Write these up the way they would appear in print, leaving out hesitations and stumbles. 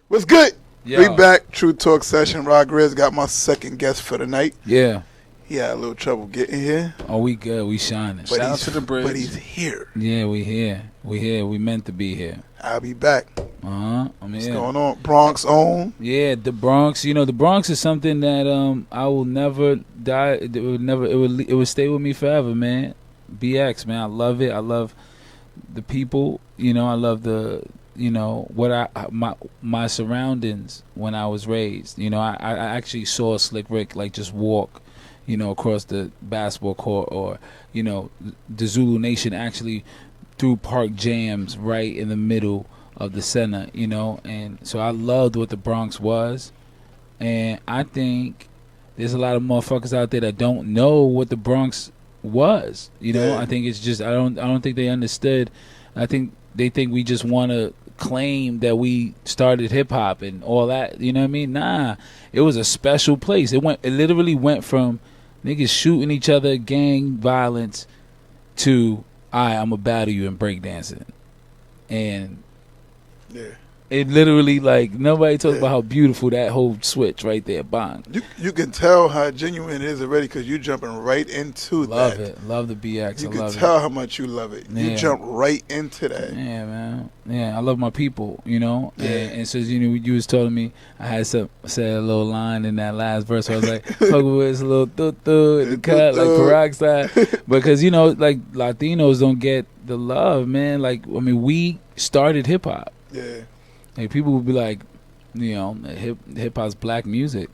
What's good? Yo. We back. True Talk Session. Rod Grizz got my second guest for the night. Yeah. He had a little trouble getting here. Oh, we good. We shining. But Shout out to the bridge. But he's here. Yeah, we here. We here. We meant to be here. I'll be back. I'm What's here. going on? Bronx own. Yeah, the Bronx. You know, the Bronx is something that I will never die. It would stay with me forever, man. BX, man. I love it. I love the people. You know, I love my surroundings when I was raised. You know, I actually saw Slick Rick like just walk, you know, across the basketball court, or, you know, the Zulu Nation actually threw park jams right in the middle of the center, you know. And so I loved what the Bronx was, and I think there's a lot of motherfuckers out there that don't know what the Bronx was, you know. Yeah. I think it's just I don't think they understood. I think they think we just want to claim that we started hip hop and all that, you know what I mean? Nah, it was a special place. It literally went from niggas shooting each other, gang violence, to I'm gonna battle you in breakdancing. And Yeah. it literally, like, nobody talks about how beautiful that whole switch right there, bang. You can tell how genuine it is already because you're jumping right into that. Love it. Love the BX. You I can love tell it. how much you love it. Yeah. You jump right into that. Yeah, man. Yeah, I love my people, you know. Yeah. And so, you know, you was telling me I had said a little line in that last verse where I was like, fuck with it's a little thoo in the cut, like peroxide. Because, you know, like, Latinos don't get the love, man. Like, I mean, we started hip hop. Yeah. Like, people would be like, you know, hip hop's black music.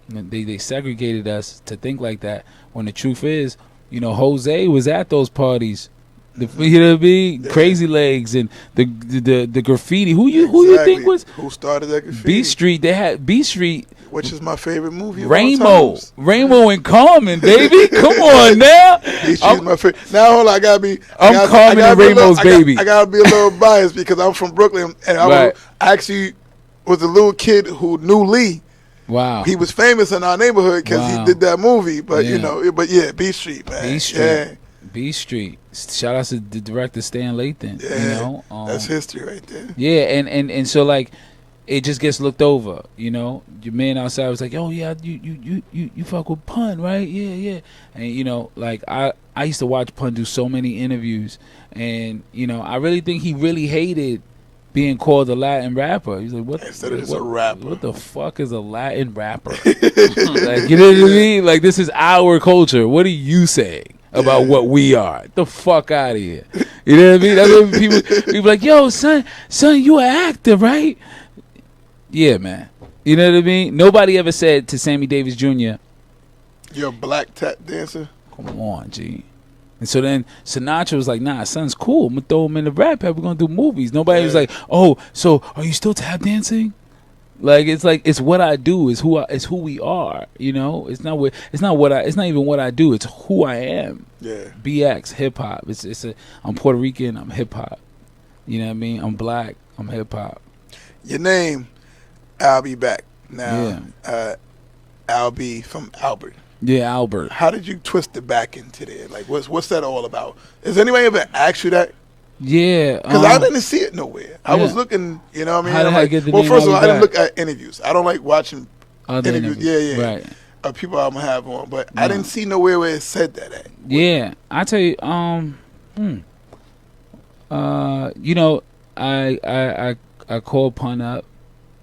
And they segregated us to think like that, when the truth is, you know, Jose was at those parties. You know what I mean? Yeah. Crazy Legs and the graffiti. Who you think was? Who started that graffiti? B Street. They had B Street. Which is my favorite movie of Rainbow. all times. Rainbow and Carmen, baby. Come on now. B Street's my favorite. Now hold on, I'm Carmen and Rainbow's baby. I gotta be a little biased because I'm from Brooklyn, and I actually was a little kid who knew Lee. Wow. He was famous in our neighborhood because he did that movie. But yeah. you know, B Street, man. B Street. Yeah. B Street. Shout out to the director Stan Lathan. Yeah, you know, that's history right there. Yeah, and so, like, it just gets looked over. You know, your man outside was like, "Oh yeah, you fuck with Pun, right? Yeah." And you know, like, I used to watch Pun do so many interviews, and you know, I really think he really hated being called a Latin rapper. He's like, "What? Instead of just a rapper. What the fuck is a Latin rapper?" Like, you know what I mean? Like, this is our culture. What are you saying about what we are? Get the fuck out of here. You know what I mean? That's what people like, "Yo, son, you an actor, right?" Yeah, man. You know what I mean? Nobody ever said to Sammy Davis Jr., "You're a black tap dancer." Come on, G. And so then Sinatra was like, "Nah, son's cool. I'm gonna throw him in the rap pack. We're gonna do movies." Nobody was like, "Oh, so are you still tap dancing?" Like, it's what I do. It's who we are. You know, it's not even what I do. It's who I am. Yeah. BX hip hop. I'm Puerto Rican. I'm hip hop. You know what I mean? I'm black. I'm hip hop. Your name, ALBe BACK. Now, ALBe from Albert. Yeah, Albert. How did you twist the back into there? Like, what's that all about? Has anybody ever asked you that? Yeah, because I didn't see it nowhere. I was looking, you know what I mean? How get the well, name first of all, ALBe I didn't BACK? look at interviews. I don't like watching interviews. Yeah, right. Of people I'm gonna have on, but I didn't see nowhere where it said that at. Yeah, I tell you, you know, I called Pun up,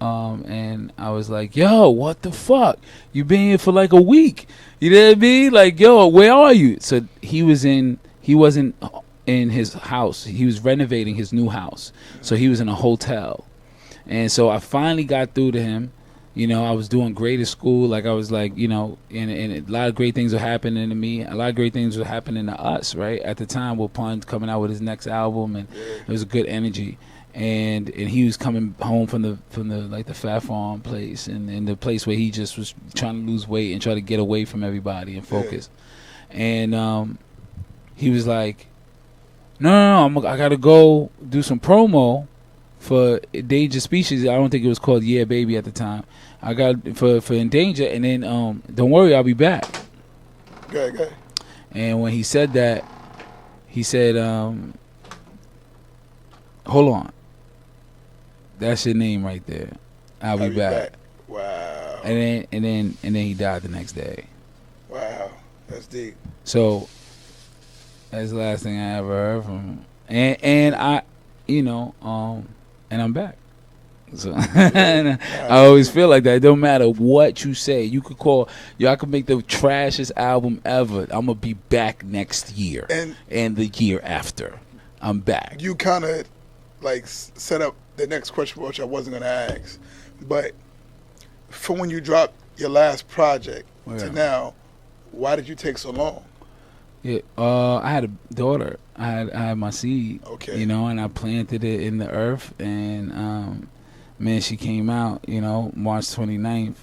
and I was like, "Yo, what the fuck? You been here for like a week? You know what I mean? Like, yo, where are you?" So he wasn't in his house. He was renovating his new house, so he was in a hotel, and so I finally got through to him. You know, I was doing great at school. Like, I was like, you know, and a lot of great things were happening to me. A lot of great things were happening to us, right? At the time, with Pun coming out with his next album, and it was a good energy. And he was coming home from the like the Fat Farm place, and the place where he just was trying to lose weight and try to get away from everybody and focus. And he was like, no, I gotta go do some promo for Endangered Species. I don't think it was called Yeah Baby at the time. I got for Endangered, and then don't worry, I'll be back. Good. And when he said that, he said, hold on, that's your name right there. I'll Be Back. Wow. And then he died the next day. Wow, that's deep. So that's the last thing I ever heard from him. And I, and I'm back. So I always feel like that. It don't matter what you say. You could I could make the trashiest album ever. I'm gonna be back next year and the year after. I'm back. You kind of like set up the next question, which I wasn't gonna ask, but from when you dropped your last project to now, why did you take so long? Yeah, I had a daughter. I had my seed. Okay. And I planted it in the earth, and man, she came out, March 29th,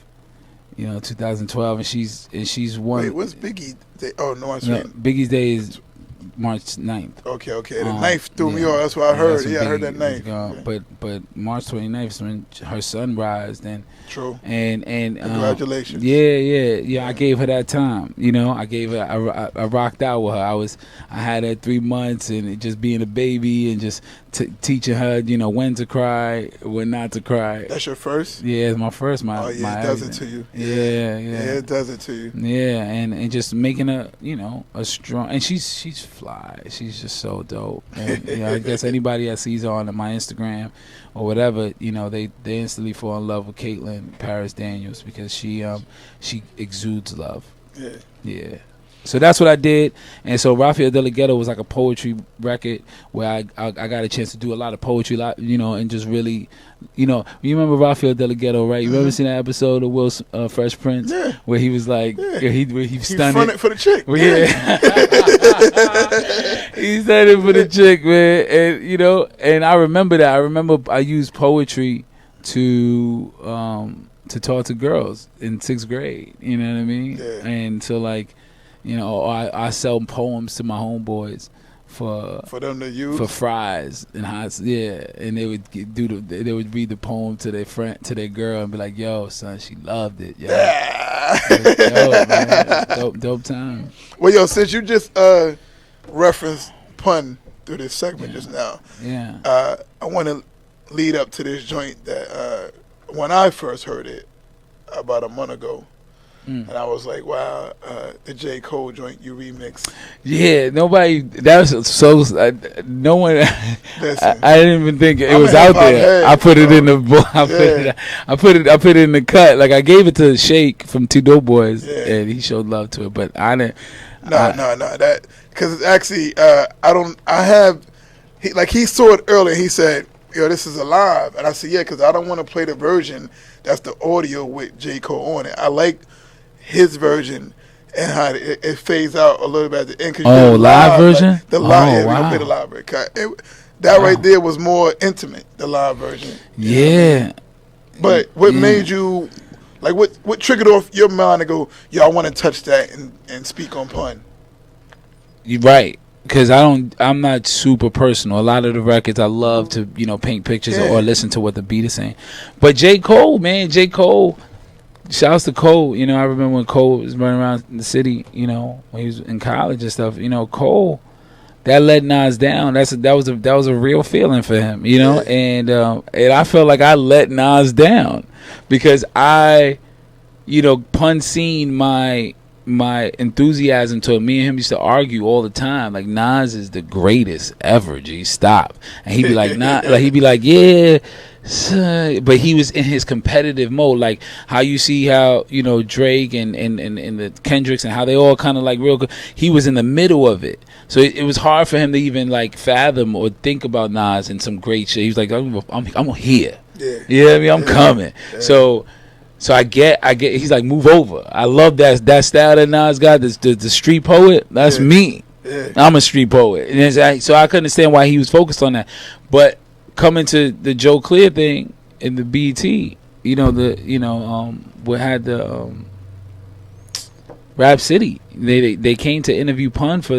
2012, and she's one. Wait, what's Biggie Day? Oh, no, Biggie's Day is March 9th. Okay. The 9th threw me off. That's what I heard. I heard that 9th. Yeah. But March 29th is when her sun rised, and true. And congratulations. Yeah. I gave her that time. I gave her. I rocked out with her. I had her 3 months, and just being a baby, and just teaching her, when to cry, when not to cry. That's your first? Yeah, it's my first. It does it to you. Yeah, it does it to you. Yeah, and just making her, a strong, and she's fly. She's just so dope. And I guess anybody that sees her on my Instagram or whatever, they instantly fall in love with Caitlin Paris Daniels, because she exudes love. Yeah. So that's what I did. And so Rafael De La Ghetto was like a poetry record where I got a chance to do a lot of poetry, and just really, you remember Rafael De La Ghetto, right? You ever seen that episode of Will's Fresh Prince? Yeah. Where he was like, he stunned fronted for the chick. Well, yeah. He stunned it for the chick, man. And, and I remember that. I remember I used poetry to talk to girls in 6th grade. You know what I mean? Yeah. And so, like, I sell poems to my homeboys for them to use for fries and hot, and they would they would read the poem to their friend, to their girl, and be like, "Yo, son, she loved it." Dope, man. Dope time. Well, yo, since you just referenced pun through this segment just now, I want to lead up to this joint that when I first heard it about a month ago. And I was like, wow, the J. Cole joint you remixed. Yeah, nobody, that was so, no one, I didn't even think it was out there. I put it in the book. I put it in the cut. Like, I gave it to Shake from Two Dope Boys, and he showed love to it, but I didn't. No, that, because actually, he saw it earlier. He said, yo, this is alive. And I said, yeah, because I don't want to play the version that's the audio with J. Cole on it. I like his version and how it fades out a little bit at the end. Live version? Like, the live, we're going to play the live version. Right there was more intimate, the live version. Yeah. But what made you, like, what triggered off your mind to go, yo, I want to touch that and speak on pun? You're right. Because I'm not super personal. A lot of the records I love to, paint pictures or listen to what the beat is saying. But J. Cole, shouts to Cole. I remember when Cole was running around the city, when he was in college and stuff. Cole, that let Nas down. That was a real feeling for him, and I felt like I let Nas down because I, pun seen my enthusiasm to him. Me and him used to argue all the time. Like, Nas is the greatest ever. G, stop. And he'd be like, nah. Like, he'd be like, yeah. But he was in his competitive mode, like how you see how Drake and the Kendricks and how they all kind of like real good. He was in the middle of it, so it was hard for him to even like fathom or think about Nas and some great shit. He was like, I'm here. Yeah, I'm coming. Yeah. So I get. He's like, move over. I love that style that Nas got. The street poet. That's me. Yeah. I'm a street poet, and so I couldn't understand why he was focused on that, but. Coming to the Joe Clear thing in the BT, we had the Rap City. They came to interview Pun for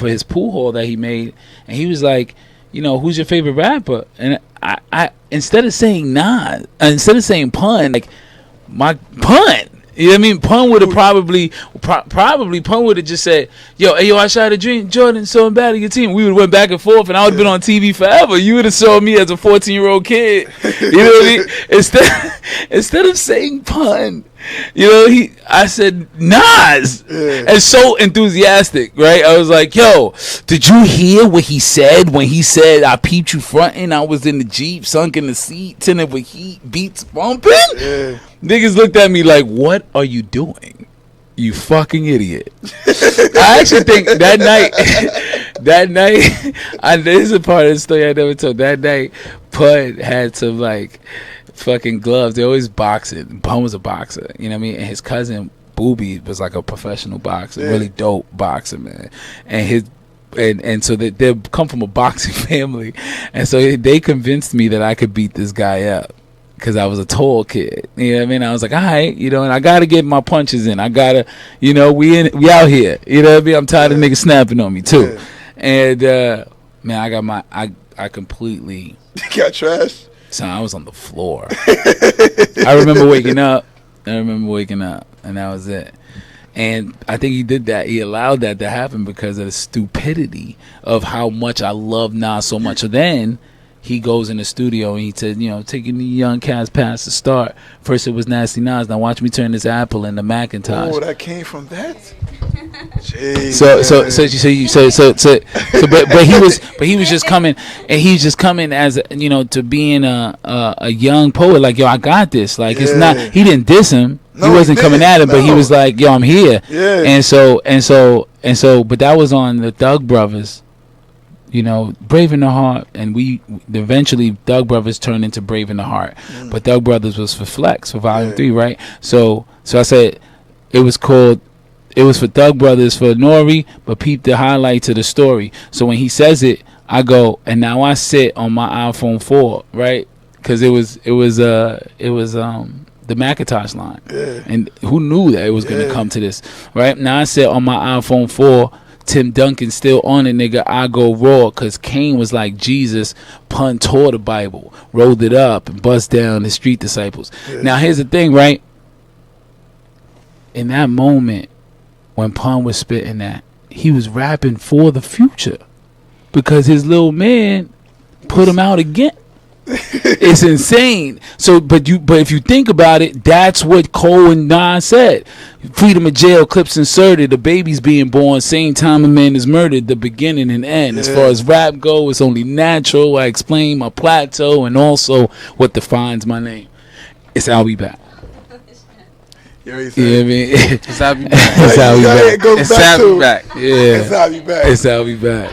his pool hall that he made, and he was like, who's your favorite rapper? And I instead of saying Nas, instead of saying Pun, like my Pun, You know what I mean? Pun would have probably Pun would have just said, yo, I shot a dream, Jordan, so bad at your team. We would have went back and forth, and I would have been on TV forever. You would have saw me as a 14-year-old kid. You know what I mean? Instead of saying Pun, you know, I said Nas, and so enthusiastic, right? I was like, yo, did you hear what he said when he said I peeped you frontin'? I was in the Jeep, sunk in the seat, tinted with heat, beats bumping. Niggas looked at me like, what are you doing, you fucking idiot? I actually think that night, this is a part of the story I never told. That night, Pud had some like fucking gloves. They always boxing. Pun was a boxer, you know what I mean? And his cousin Booby was like a professional boxer, really dope boxer, man. And so they come from a boxing family, and so they convinced me that I could beat this guy up because I was a tall kid. You know what I mean? I was like, all right, you know, and I gotta get my punches in. I gotta, you know, we out here. You know what I mean? I'm tired of niggas snapping on me too. And man, I completely got trashed. So I was on the floor. I remember waking up, and that was it. And I think he did that. He allowed that to happen because of the stupidity of how much I love Nas so much. So then he goes in the studio and he said, you know, taking the young cats past the start. First it was Nasty Nas. Now watch me turn this apple into Macintosh. Oh, that came from that? Jeez, but he was just coming, and he's just coming as, you know, to being a young poet. Like, yo, I got this. Like, it's not. He didn't diss him. No, he wasn't coming at him, but he was like, yo, I'm here. Yeah. And so, but that was on the Thug Brothers. You know, Brave in the Heart, and we eventually Thug Brothers turned into Brave in the Heart, but Thug Brothers was for Flex for Volume 3, right? So I said it was for Thug Brothers for Nori, but peep the highlight to the story. So when he says it, I go, and now I sit on my iPhone 4, right? Because it was the Macintosh line, and who knew that it was gonna come to this, right? Now I sit on my iPhone 4. Tim Duncan still on it, nigga. I go raw, cause Kane was like Jesus. Pun tore the Bible, rolled it up, and bust down the Street Disciples. Now here's the thing, right? In that moment, when Pun was spitting that, he was rapping for the future, because his little man put him out again. It's insane. So, but if you think about it, that's what Cole and Don said. Freedom of jail, clips inserted, the baby's being born, same time a man is murdered, the beginning and end. As far as rap go, it's only natural. I explain my plateau and also what defines my name. It's ALBe BACK. You know what I mean? It's ALBe BACK. It's ALBe BACK. It's ALBe BACK. Yeah. It's ALBe BACK. It's ALBe BACK.